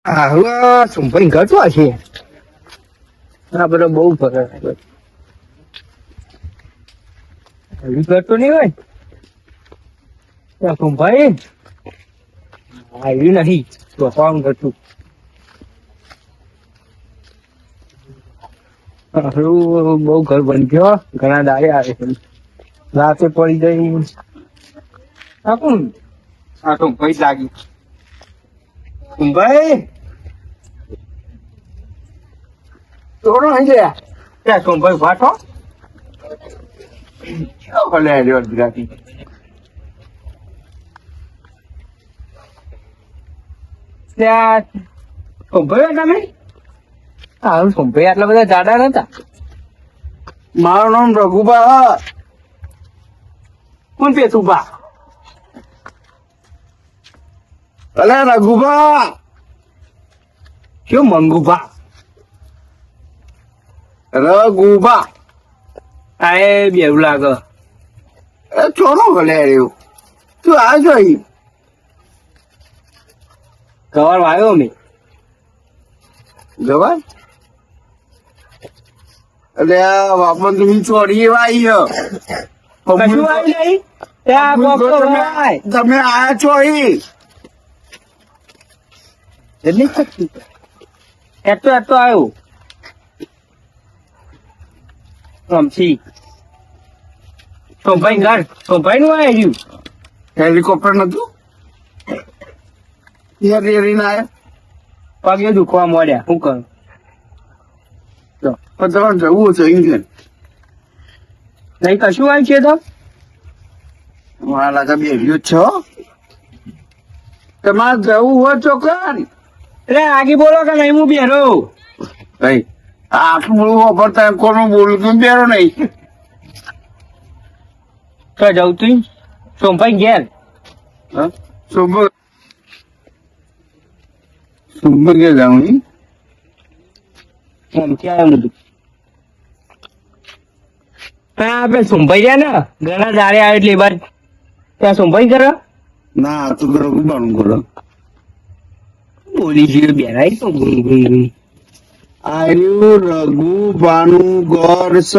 હવે સુંભાઈ ઘટવા છે આ બધો બહુ ફરક હજી ઘટતો નહીં હોય સુંભાઈ આવ્યું નહીં તો કોણ ઘટતું બહુ ઘર બનજો ઘણા દાડે આવે છે રાતે પડી જઈ આ કોણ આ તો ભાઈ લાગી ભાઈ તોડો નહીં ગયા ત્યાં તો ભાઈ વાટો ભલે આવ્યો ગુજરાતી ત્યાં સોમભાઈ તમે હા સોમભાઈ આટલા બધા જાડા નતા મારું નામ રઘુબા કોણ પેતુબા અલે રઘુબા શું મંગુબા રઘુબા આ એ બેવું લાગે ચોનો ભલે રહ્યો તું આ જોઈ ગવાર આવ્યો મેં ગવાર એટલે બાપા તમે ચોરી વાઈ તમે આયા ચોરી એતો આવ્યો રમસી સોમભાઈ ઘર સોમભાઈ નું આવ્યું હેલિકોપ્ટર નતું પગે દુખવા મળ્યા શું કરું તમારે જવું છે ઇંગ્લેન્ડ નહીં કશું આવ્યું છે તો મારા લાગે બેવ્યું છો તમારે જવું હોય ચોકન એટલે આગી બોલો કે નહીં હું બેરો ભાઈ આટલું બધું વાપરતા કોનું બોલું તું બેરો નહીં તો જવું તું સોમભાઈ ઘેર સોમભાઈ ઘેર જાઉં એમથી આવ્યું બધું આપડે સોમભાઈ રહ્યા ને ઘણા દાડે આવે એટલે બાર ત્યાં સોમભાઈ કરો ના તું કરો બાનું કરો બોલી ગયો બેરાય તો આર્યું રઘુ બાનું ગોર સ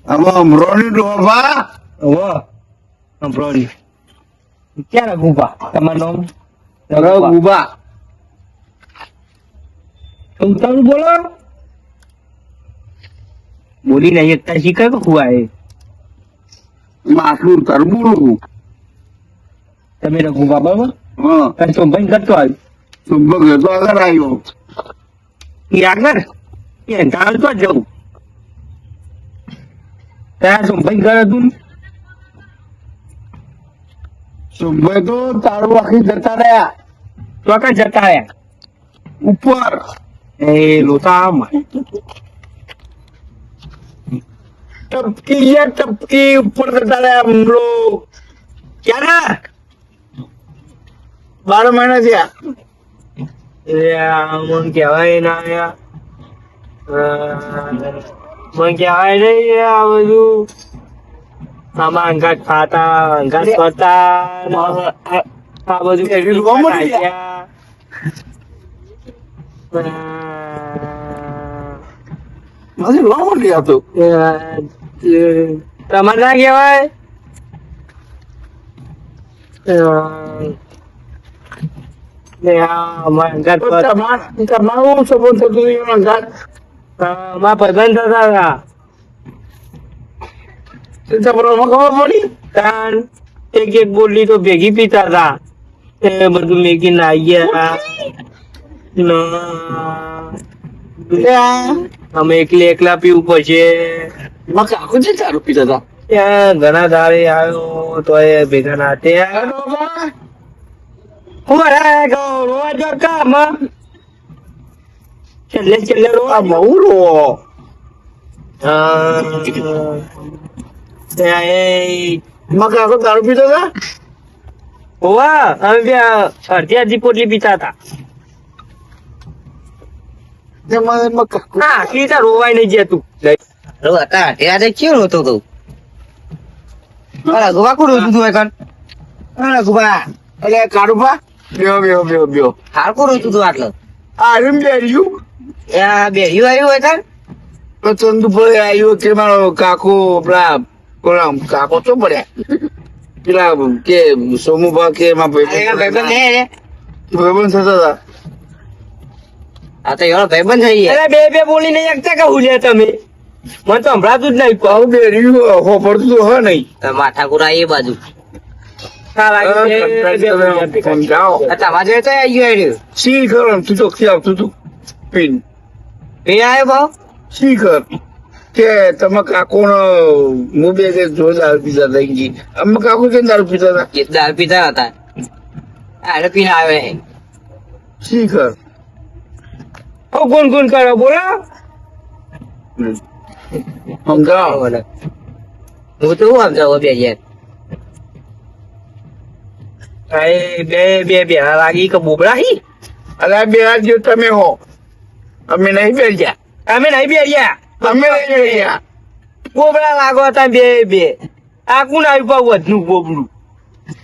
હવે અમરોની ડોબા હવે અમરોની ક્યાં રઘુબા તમારું નામ રઘુબા તમે બોલો બોલી નહીં એકતા શીખાય કે હુઆ એ આટલું તારું બોલું તમે રઘુબા બરાબર હા સોમભાઈ કરતો આવ્યો સોમભાઈ તો આગળ આવ્યો એ આગળ એ ચાલતો જ જવું ત્યાં સોમભાઈ ઘર હતું સોમભાઈ તો તારું આખી જતા રહ્યા તો કઈ જતા રહ્યા ઉપર એ લોતા ટપકી યાર ટપકી ઉપર જતા રહ્યા हम लोग ક્યારે 12 મહિના થયા મન કહેવાય ના મન કહેવાય નહીં આ બધું આમાં અંગાત ખાતા અંગાત કરતા આ બધું તમારે ના કહેવાય તમારું સંબંધ થતું મારા ભાઈબંધ થતા હતા ખબર પડી તાન એક એક બોલી તો ભેગી પીતા હતા એ બધું મેગી ના અમે એકલા પીવું પછી આખું છે ચારું પીતા હતા ત્યાં ઘણા દાડે આવ્યો તો એ ભેગા ના છેલ્લે રોવા બહુ રોવો આખો દારૂ પીતો હતા હોવા અમે અડધી પોટલી પીતા હતા રોવાય નહીં જતું કેવું હતો તું ગુબા કોણ હતું તું એટલે કાળુભા બ્યો હાર કોરું તું આટલો આર્યું બેર્યું એ આ બેહ્યું આવ્યું હોય તાર તો ચંદુભાઈ આવ્યો કે મારો કાકો પેલા કાકો તો પડ્યા પેલા કે સોમુભા કે એમાં ભાઈબંધ નહીં રે ભાઈબંધ થતા હતા આ તો એનો ભાઈબંધ થઈ ગયા અરે બે બોલીને એકતા કહું લે તમે મને તો સંભળાતું જ નહીં પાવ બેર્યું હો પડતું તો હ નહીં તો માથાકુરા એ બાજુ સમજાવો તમારા જોડે તો આવી ગયું શી ખર તું તો ખી આવતું તું પીન એ આવ્યો ભાવ શી ખર કે તમે કાકો નો હું બે કે જો દારૂ પીતા થઈ ગઈ અમે કાકો કે દારૂ પીતા હતા એ દારૂ પીતા હતા આને પીને આવે છે શી ખર ગુણ ગુણ કરો બોલો સમજાવો બોલો. હું તો શું સમજાવું બે યાર બે લાગી કે બોબડા હી અરે બે હાથ જો તમે હો અમે નહીં બેર્યા અમે નહીં બેરિયા અમે નહીં બેર્યા બોબડા લાગો હતા બે આ કોણ આવ્યું પાવ વધનું બોબડું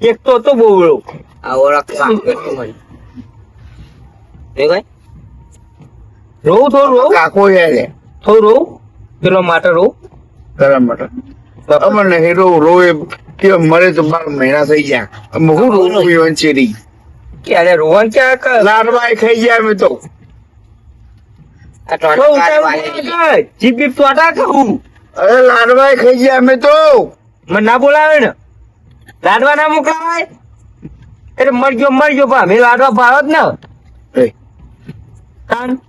એક તો બોબડો આ ઓળખ મળી એ ભાઈ રોવ થોડું રોવ કાકો યાર થોડું રોવ પેલો માટે રોવ કરવા માટે અમને હીરો રોવે કે મરે તો 12 મહિના થઈ ગયા અમે હું રોવું વંચેરી ક્યારે રોવાનું ક્યાં કર લાડવાય ખાઈ ગયા અમે તો આ ટોટલ જીપ બીપ તો આટા કહું અરે લાડવાય ખાઈ ગયા અમે તો મને ના બોલાવે ને લાડવા ના મોકલાવાય એટલે મરજો પણ અમે લાડવા ભાવ જ ને એ, તાન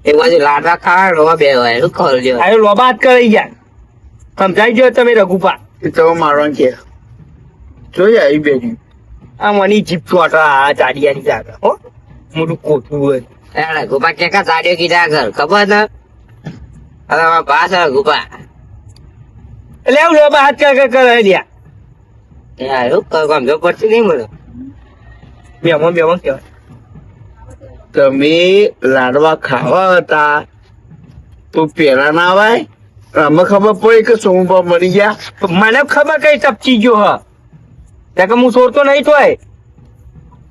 એક બાજુ લાડવા ખાવા રોવા બે હોય શું ખબર છે આ લોબાત કરી ગયા સમજાઈ ગયો તમે રઘુપા એ તમે મારવાનું કે જોઈ આવી બેઠી આ મની જીપ તો આટા ચાડિયાની જાગા હો મોટું કોઠું હોય અરે ગોપા કે કા સાડીઓ કીધા આગળ ખબર ને હવે અમારા ભાષ ગોપા એટલે એવું લોબા હાથ કરે રહ્યા યાર સમજો પડતી નહીં મને બેમો કહેવાય તમે લાડવા ખાવા હતા તો પેલા ના આવાય અમે ખબર પડી કે સોમભા મરી ગયા પણ મને ખબર કઈ ટપચી ગયો હ ત્યાં કે હું છોડતો નહીં તોય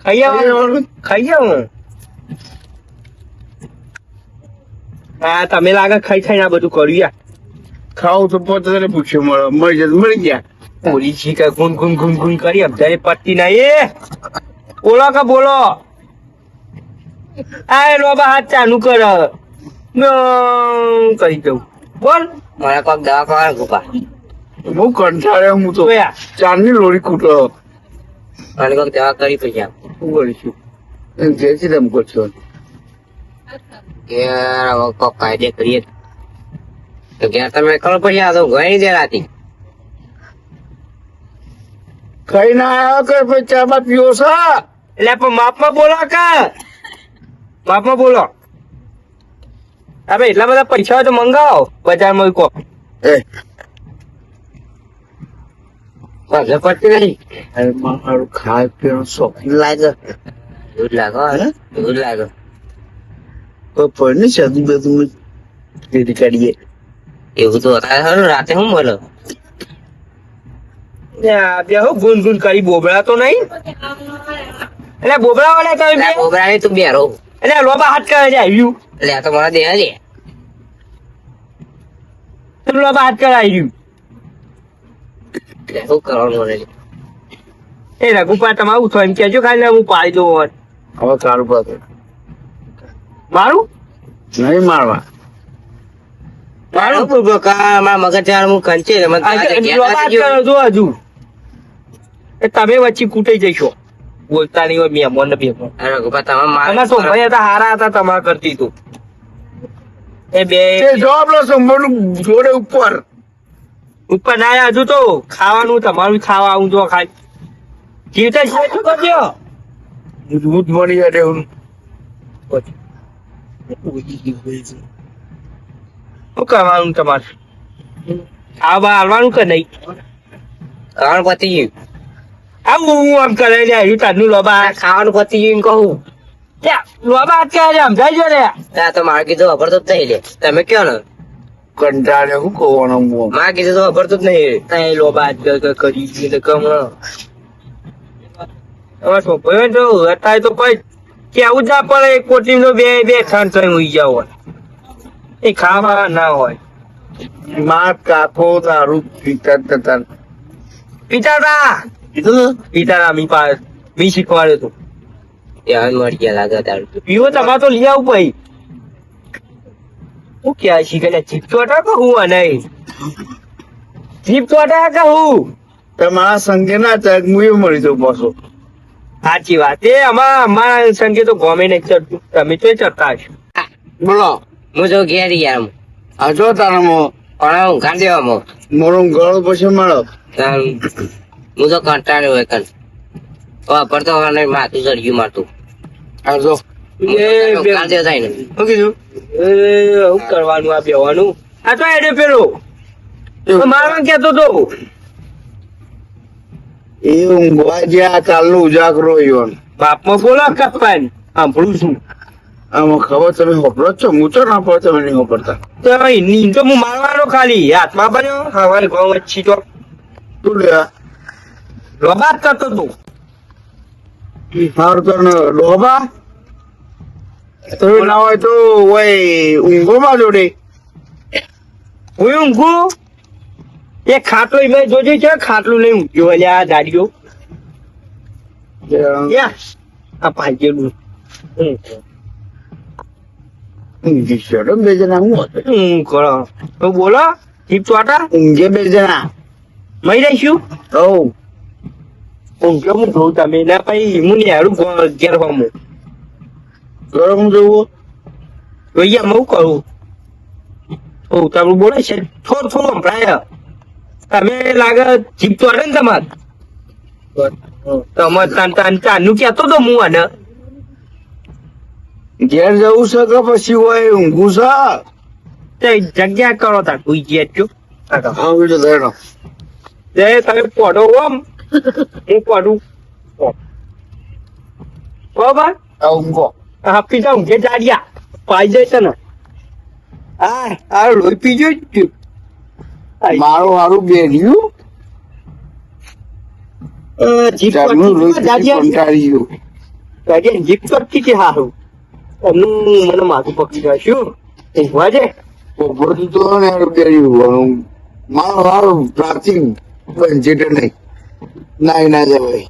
ખાઈ આવું હા તમે લાગે ખાઈ આ બધું કર્યું યાર ખાવું તો પોતે પૂછ્યું મળે મરી જાય તો મરી ગયા પોલી શીખે ગુન કરી અબધારે પટ્ટી ના એ બોલો કે બોલો આ લોબા હાથ ચાલુ કર કરી દઉં બોલ મને કોઈક દવા કરવા ગોપા હું કંટાળ્યો હું તો જોયા ચારની લોરી કૂટો મને કોઈક દવા કરી પછી આપ શું કરીશું એમ કે છે તેમ કરશો યાર હવે કોક કાયદે કરીએ તો ઘેર તમે ખબર પડી આ તો ઘણી દે રાતી કઈ ના આવ્યો કે પછી ચા બા પીવો છો એટલે પણ માપમાં બોલો કે માપમાં બોલો હવે એટલા બધા પૈસા હોય તો મંગાવો બજારમાં કો એ સમજ પડતી નહીં અરે મારું ખાય પીવાનું શોખીન લાગે દૂધ લાગો દૂધ લાગો તો પડને સાદું બધું રેડી કાઢીએ એવું તો હતા ખરું રાતે હું બોલો બેહો ગુન કરી બોબડા તો નહીં એટલે બોબડા વાળા તમે બે બોબરાની તું બેરો એટલે લોબા હાથ કરે છે આવ્યું એટલે આ તો મારા દેહ લે લોબા હાથ કરે આવ્યું શું કરવાનું મને એ રઘુપા તમારું થયું એમ કેજો ખાલી હું પાડી દઉં હોત હવે તારું પાસે મારું નહીં મારવા મારું મારા મગજ ચાર હું કંચે લોબા હાથ કરે જો હજુ એ તમે વચ્ચે કૂટાઈ જઈશો બોલતા નહીં હોય મહેમાન ને બેમાન અરે ગોપા તમે અને તો ભાઈ હતા હારા હતા તમારા કરતી તું એ બે એ જવાબ લો સંભાળું જોડે ઉપર ઉપર ના આવ્યા હજુ તો ખાવાનું તમારું ખાવા આવું જો ખાઈ જીવતા છે શું કરજો દૂધ મળી જાય એવું શું કરવાનું તમારે ખાવા હાલવાનું કે નહીં ખાવાનું પતી ગયું આમ હું આમ કરે લે આવ્યું તારનું લોબા ખાવાનું પતી ગયું કહું ત્યાં લોબા હાથ કરે છે સમજાય છે રે ત્યાં તો મારે કીધું વાપરતો જ નહીં લે તમે કયો ને કંટાળે શું કહવાનું હું મારે કીધું તો વાપરતો જ નહીં ત્યાં લોબા હાથ કરી કમ હવે છોકરીઓ તો અત્યારે તો કોઈ કેવું જ ના પડે એક કોટી નો બે ત્રણ ત્રણ ઉઈ ગયા હોય એ ખાવા ના હોય માર કાકો દારૂ પીતા જ નતા. પિતા મી શીખવાડ્યો તું ત્યાં મળી ગયા લાગે તારું. પીવો તમારે તો લઈ આવું ભાઈ હું ક્યાં શીખે જીપ ચોટા કે હું અને જીપ ચોટા કે હું તમારા સંગે ના ચાક હું એવું મળી જાઉં પાછો. સાચી વાત એ અમારા સંગે તો ગમે નહીં ચડતું તમે તો ચડતા હશો બોલો હું તો ઘેર યાર આ જો તારામાં પણ હું ગાંધી દેવામાં મોરો ગળો પછી મળો. હું તો કંટાળ્યો હોય કન પડતો માથું ચડ્યું માથું આ જો ગાંધી થાય ને શું કીધું શું કરવાનું આ બેવાનું આ તો એને પેલો મારવા કેતો તો એ ઊંઘવા જ્યાં કાલનો ઉજાગરો યો બાપમાં બોલો કપ્પાન સાંભળું છું આમાં ખબર તમે હોપડો છો હું તો ના પડે તમે નહીં હોપડતા. તો નીંદ તો હું મારવાનો ખાલી હાથમાં બન્યો હવારે ઘઉં વચ્ચી તો તું લે રબાત કરતો હતો સારું તને લોબા તો ના હોય તો ઓય ઊંઘો માં જોડે હું ઊંઘું એ ખાટલો મેં જોજો છે ખાટલું લઈ ઊંઘ્યો અલ્યા આ દાડીઓ આ ભાગેલું ઊંઘી શેડો બે જણા હું હતો કરો તો બોલો જીપ ચોટા ઊંઘે બે જણા મળી રહીશું હઉ ઊંઘ્યો હું જોઉં તમે ના પછી હું ને હારું ઘેર હોમું ગરમ જોવું તો અહીંયા હું કરું ઓ તમે બોલે છે થોડું થોડું સંભળાય તમે લાગે જીપ ચોટે ને તમારે તમે ચાનું કેતો તો હું અને ઘેર જવું છે કે પછી હોય ઊંઘું છે તે જગ્યા કરો તા કોઈ ગયા હા બીજો ધેડો તે તમે પડો ઓમ હું પડું બરાબર આ ઊંઘો આપી જાઉં કે જાડિયા પાઈ જાય છે ને આ લોહી પી જોઈ મારું હારું બેર્યું જીપ ચારનું રોજ કંટાળી ગયું જીપ કરતી કે હારું એમનું મને માથું પકડી જાય શું ઊંઘવા છે બધું તો ને બેર્યું મારું હારું પ્રાચીન બંજેટ નહીં ના જવાય